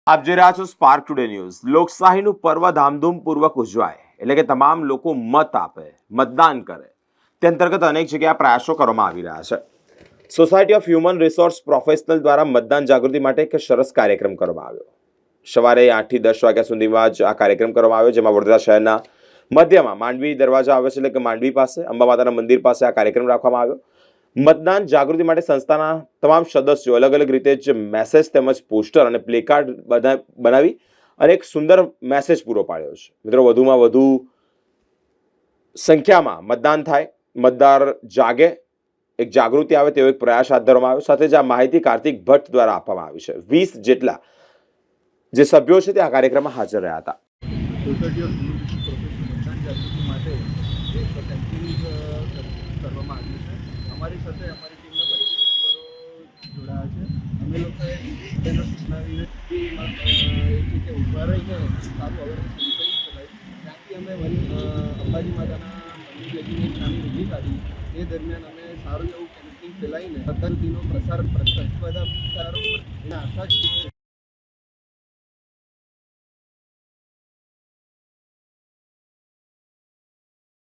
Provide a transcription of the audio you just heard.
આપ જોઈ રહ્યા છો સ્પાર્ક ટુડે ન્યૂઝ। લોકશાહીનું પર્વ ધામધૂમપૂર્વક ઉજવાય એટલે કે તમામ લોકો મત આપે, મતદાન કરે, તે અંતર્ગત અનેક જગ્યાએ પ્રયાસો કરવામાં આવી રહ્યા છે। Society of human resource professional દ્વારા મતદાન જાગૃતિ માટે એક સરસ કાર્યક્રમ કરવામાં આવ્યો। સવારે 8 થી 10 વાગ્યા સુધીમાં જ આ કાર્યક્રમ કરવામાં આવ્યો, જેમાં વડોદરા શહેરના મધ્યમાં માંડવી દરવાજા આવે છે, એટલે કે માંડવી પાસે અંબા માતાના મંદિર પાસે આ કાર્યક્રમ રાખવામાં આવ્યો। મતદાન જાગૃતિ માટે સંસ્થાના તમામ સદસ્યો અલગ અલગ રીતે જ મેસેજ તેમજ પોસ્ટર અને પ્લેકાર્ડ બનાવી અને એક સુંદર મેસેજ પૂરો પાડ્યો છે। મિત્રો, વધુમાં વધુ સંખ્યામાં મતદાન થાય, મતદાર જાગે, એક જાગૃતિ આવે તેવો એક પ્રયાસ હાથ ધરવામાં આવ્યો। સાથે જ આ માહિતી કાર્તિક ભટ્ટ દ્વારા આપવામાં આવી છે। 20 જેટલા જે સભ્યો છે તે આ કાર્યક્રમમાં હાજર રહ્યા હતા। સોસાયટી ઓફ મતદાન જાગૃતિ માટે એક કેમ્પેનિંગ કરવામાં આવ્યું છે। અમારી સાથે અમારી ટીમના 25 મેમ્બરો જોડાયા છે। અમે લોકોએ તેનો સૂચનાવીને કે ઊભા રહીને સારું અવેરનેસ કેમ્પેનિંગ ચલાવી। ત્યાંથી અમે અંબાજી માતાના મંદિર લગીને એક નાની રેલી કાઢી। એ દરમિયાન અમે સારું એવું કેમ્પેનિંગ ફેલાવીને મતદાનનો પ્રસાર બધા વિસ્તારોમાં આશા